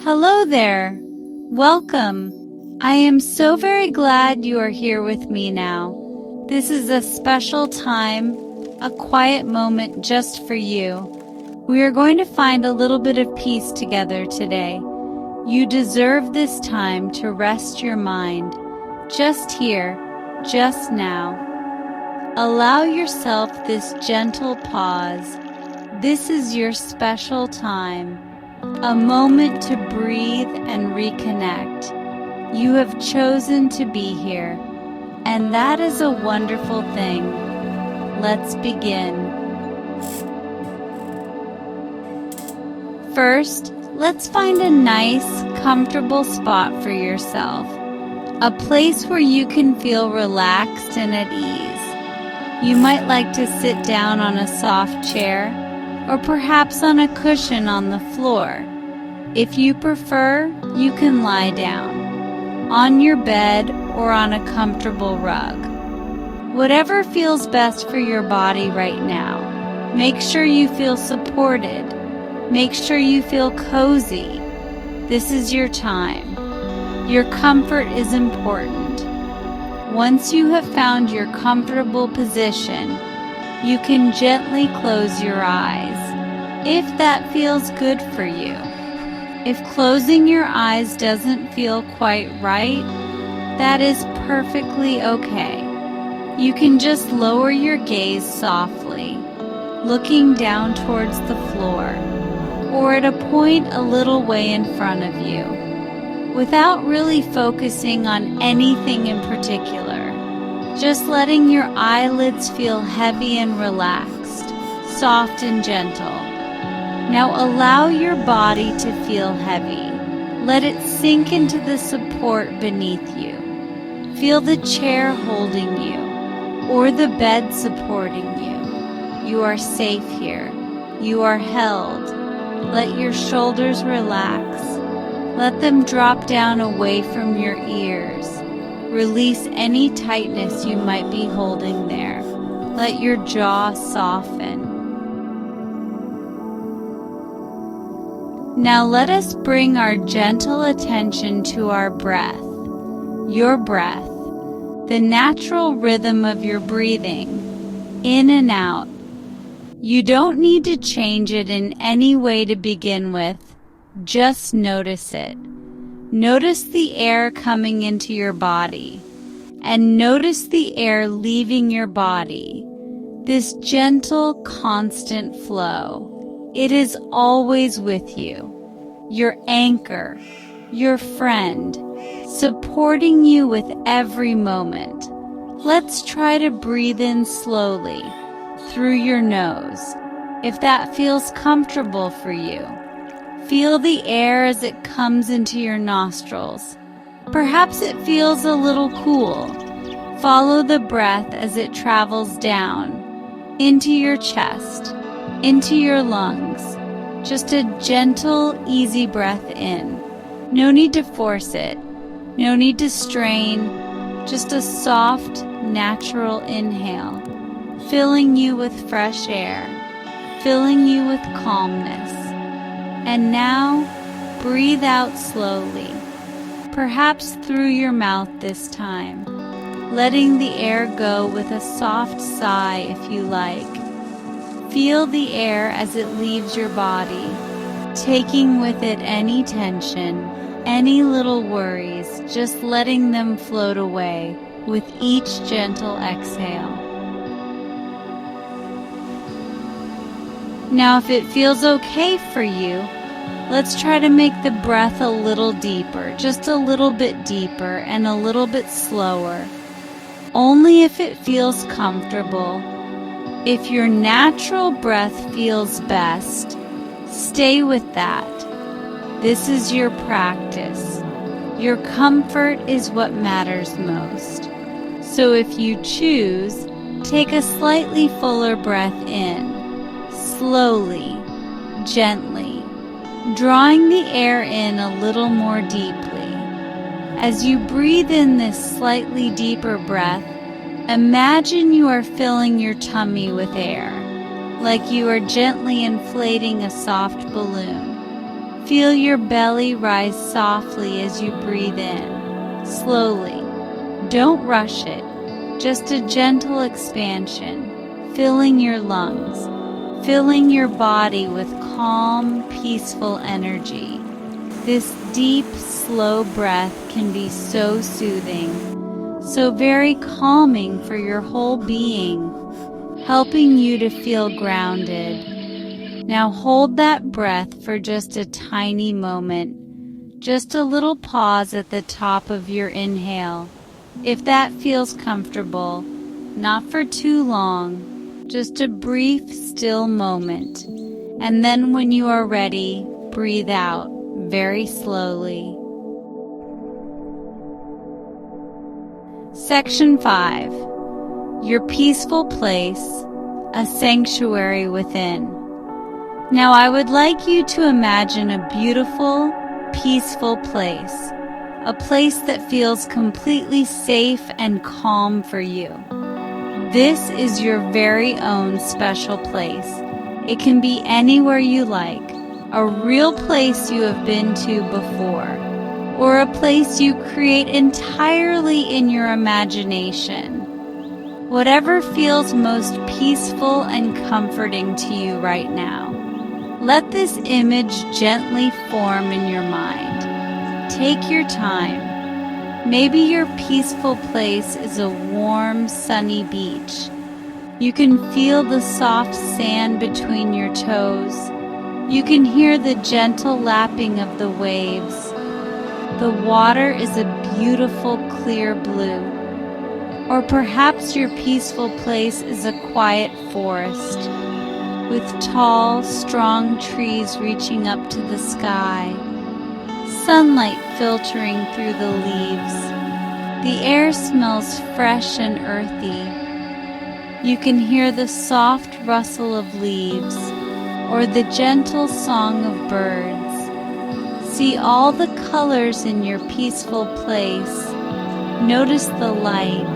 Hello there. Welcome. I am so very glad you are here with me now. This is a special time, a quiet moment just for you. We are going to find a little bit of peace together today. You deserve this time to rest your mind, just here, just now. Allow yourself this gentle pause. This is your special time, a moment to breathe and reconnect. You have chosen to be here, and that is a wonderful thing. Let's begin. First, let's find a nice, comfortable spot for yourself, a place where you can feel relaxed and at ease. You might like to sit down on a soft chair, or perhaps on a cushion on the floor. If you prefer, you can lie down, on your bed or on a comfortable rug. Whatever feels best for your body right now. Make sure you feel supported. Make sure you feel cozy. This is your time. Your comfort is important. Once you have found your comfortable position, you can gently close your eyes, if that feels good for you. If closing your eyes doesn't feel quite right, that is perfectly okay. You can just lower your gaze softly, looking down towards the floor, or at a point a little way in front of you, without really focusing on anything in particular. Just letting your eyelids feel heavy and relaxed, soft and gentle. Now allow your body to feel heavy. Let it sink into the support beneath you. Feel the chair holding you, or the bed supporting you. You are safe here. You are held. Let your shoulders relax. Let them drop down away from your ears. Release any tightness you might be holding there. Let your jaw soften. Now let us bring our gentle attention to our breath. Your breath, the natural rhythm of your breathing, in and out. You don't need to change it in any way to begin with. Just notice it. Notice the air coming into your body, and notice the air leaving your body. This gentle, constant flow. It is always with you, your anchor, your friend, supporting you with every moment. Let's try to breathe in slowly, through your nose, if that feels comfortable for you. Feel the air as it comes into your nostrils. Perhaps it feels a little cool. Follow the breath as it travels down, into your chest, into your lungs. Just a gentle, easy breath in. No need to force it. No need to strain. Just a soft, natural inhale, filling you with fresh air, filling you with calmness. And now, breathe out slowly, perhaps through your mouth this time, letting the air go with a soft sigh if you like. Feel the air as it leaves your body, taking with it any tension, any little worries, just letting them float away with each gentle exhale. Now, if it feels okay for you, let's try to make the breath a little deeper, just a little bit deeper and a little bit slower. Only if it feels comfortable. If your natural breath feels best, stay with that. This is your practice. Your comfort is what matters most. So if you choose, take a slightly fuller breath in. Slowly, gently, drawing the air in a little more deeply. As you breathe in this slightly deeper breath, imagine you are filling your tummy with air, like you are gently inflating a soft balloon. Feel your belly rise softly as you breathe in, slowly. Don't rush it, just a gentle expansion, filling your lungs, filling your body with calm, peaceful energy. This deep, slow breath can be so soothing, so very calming for your whole being, helping you to feel grounded. Now hold that breath for just a tiny moment, just a little pause at the top of your inhale. If that feels comfortable, not for too long, just a brief, still moment. And then when you are ready, breathe out very slowly. Section 5. Your peaceful place, a sanctuary within. Now I would like you to imagine a beautiful, peaceful place, a place that feels completely safe and calm for you. This is your very own special place. It can be anywhere you like, a real place you have been to before, or a place you create entirely in your imagination. Whatever feels most peaceful and comforting to you right now. Let this image gently form in your mind. Take your time. Maybe your peaceful place is a warm, sunny beach. You can feel the soft sand between your toes. You can hear the gentle lapping of the waves. The water is a beautiful, clear blue. Or perhaps your peaceful place is a quiet forest, with tall, strong trees reaching up to the sky, sunlight filtering through the leaves. The air smells fresh and earthy. You can hear the soft rustle of leaves or the gentle song of birds. See all the colors in your peaceful place. Notice the light.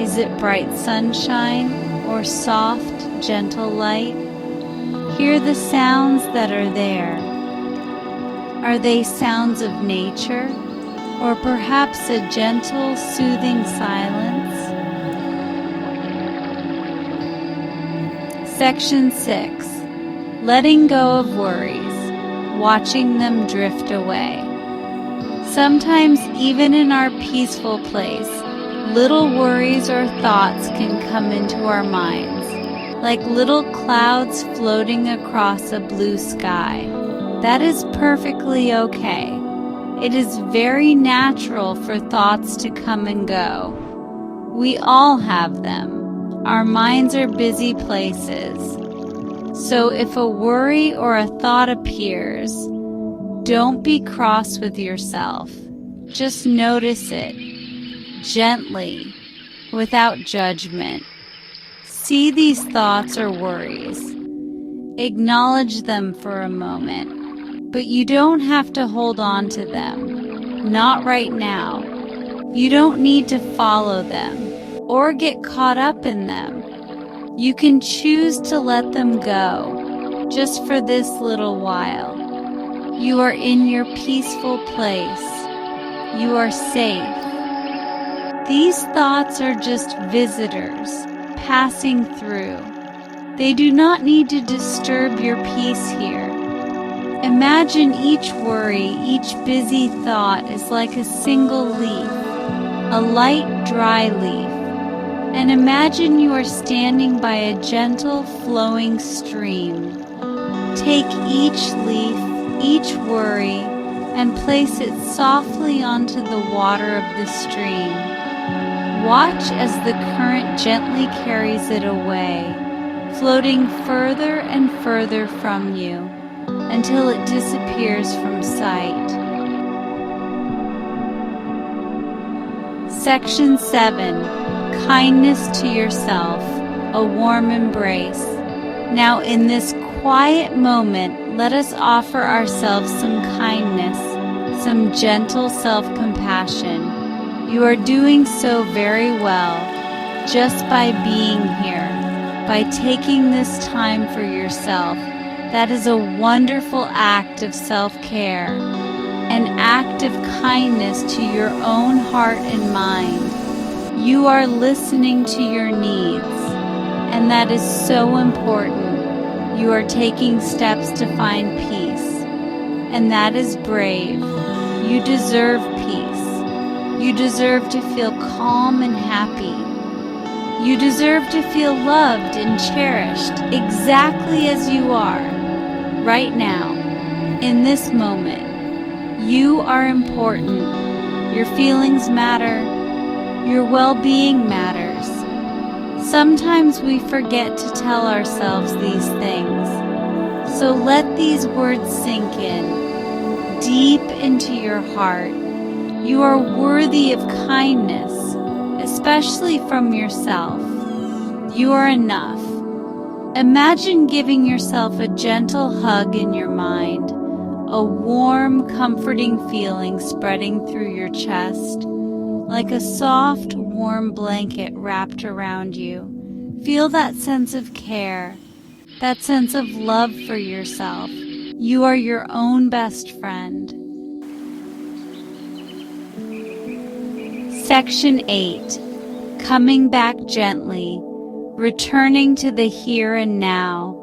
Is it bright sunshine or soft, gentle light? Hear the sounds that are there. Are they sounds of nature, or perhaps a gentle, soothing silence? Section 6. Letting go of worries, watching them drift away. Sometimes even in our peaceful place, little worries or thoughts can come into our minds, like little clouds floating across a blue sky. That is perfectly okay. It is very natural for thoughts to come and go. We all have them. Our minds are busy places. So if a worry or a thought appears, don't be cross with yourself. Just notice it. Gently, without judgment. See these thoughts or worries. Acknowledge them for a moment, but you don't have to hold on to them. Not right now. You don't need to follow them or get caught up in them. You can choose to let them go, just for this little while. You are in your peaceful place. You are safe. These thoughts are just visitors, passing through. They do not need to disturb your peace here. Imagine each worry, each busy thought is like a single leaf, a light, dry leaf. And imagine you are standing by a gentle, flowing stream. Take each leaf, each worry, and place it softly onto the water of the stream. Watch as the current gently carries it away, floating further and further from you until it disappears from sight. Section 7. Kindness to yourself, a warm embrace. Now in this quiet moment, let us offer ourselves some kindness, some gentle self-compassion. You are doing so very well just by being here, by taking this time for yourself, That is a wonderful act of self-care, an act of kindness to your own heart and mind. You are listening to your needs, and that is so important. You are taking steps to find peace, and that is brave. You deserve peace. You deserve to feel calm and happy. You deserve to feel loved and cherished exactly as you are, right now, in this moment. You are important. Your feelings matter. Your well-being matters. Sometimes we forget to tell ourselves these things. So let these words sink in, deep into your heart. You are worthy of kindness, especially from yourself. You are enough. Imagine giving yourself a gentle hug in your mind, a warm, comforting feeling spreading through your chest, like a soft, warm blanket wrapped around you. Feel that sense of care, that sense of love for yourself. You are your own best friend. Section 8. Coming back gently, returning to the here and now.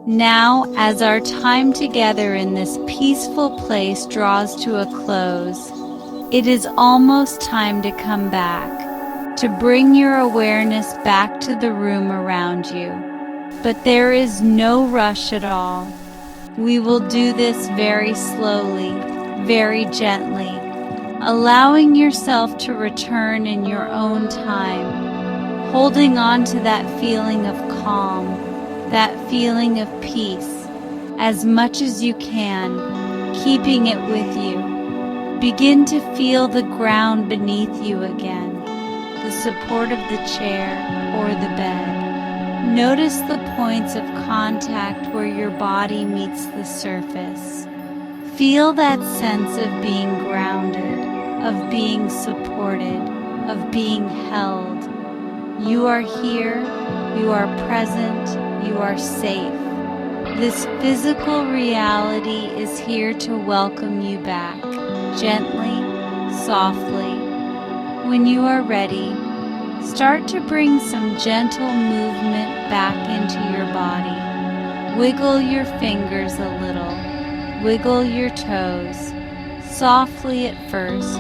Now, as our time together in this peaceful place draws to a close, it is almost time to come back, to bring your awareness back to the room around you. But there is no rush at all. We will do this very slowly, very gently, allowing yourself to return in your own time, holding on to that feeling of calm, that feeling of peace, as much as you can, keeping it with you. Begin to feel the ground beneath you again, the support of the chair or the bed. Notice the points of contact where your body meets the surface. Feel that sense of being grounded, of being supported, of being held. You are here, you are present, you are safe. This physical reality is here to welcome you back, gently, softly. When you are ready, start to bring some gentle movement back into your body. Wiggle your fingers a little, wiggle your toes, softly at first,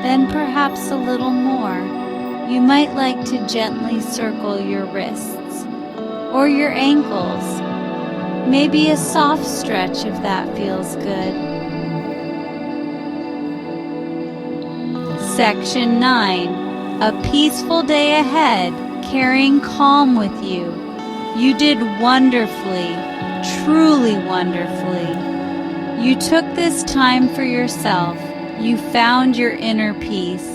then perhaps a little more. You might like to gently circle your wrists or your ankles. Maybe a soft stretch if that feels good. Section 9. A peaceful day ahead, carrying calm with you. You did wonderfully, truly wonderfully. You took this time for yourself. You found your inner peace.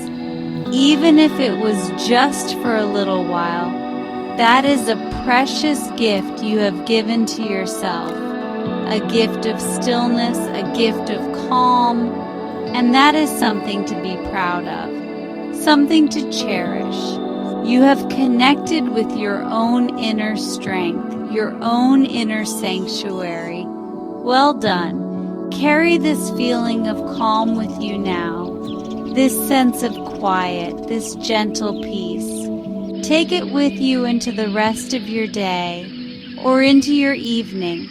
Even if it was just for a little while, that is a precious gift you have given to yourself. A gift of stillness, a gift of calm, and that is something to be proud of, something to cherish. You have connected with your own inner strength, your own inner sanctuary. Well done. Carry this feeling of calm with you now, this sense of quiet, this gentle peace. Take it with you into the rest of your day or into your evening.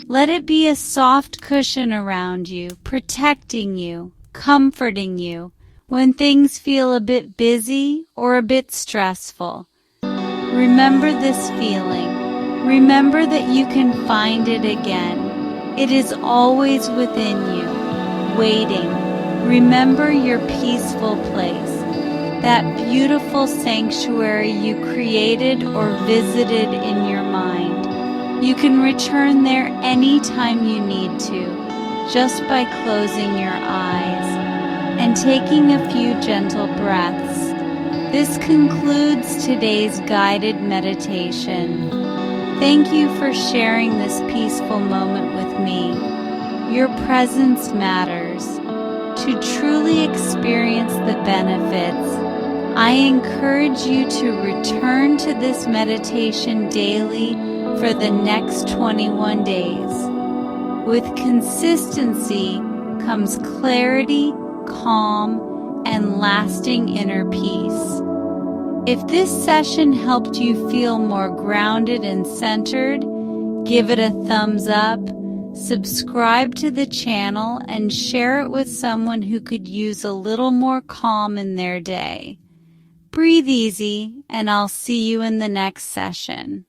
Let it be a soft cushion around you, protecting you, comforting you when things feel a bit busy or a bit stressful. Remember this feeling. Remember that you can find it again. It is always within you, waiting. Remember your peaceful place, that beautiful sanctuary you created or visited in your mind. You can return there anytime you need to, just by closing your eyes and taking a few gentle breaths. This concludes today's guided meditation. Thank you for sharing this peaceful moment with me. Your presence matters. To truly experience the benefits, I encourage you to return to this meditation daily for the next 21 days. With consistency comes clarity, calm, and lasting inner peace. If this session helped you feel more grounded and centered, give it a thumbs up, subscribe to the channel, and share it with someone who could use a little more calm in their day. Breathe easy, and I'll see you in the next session.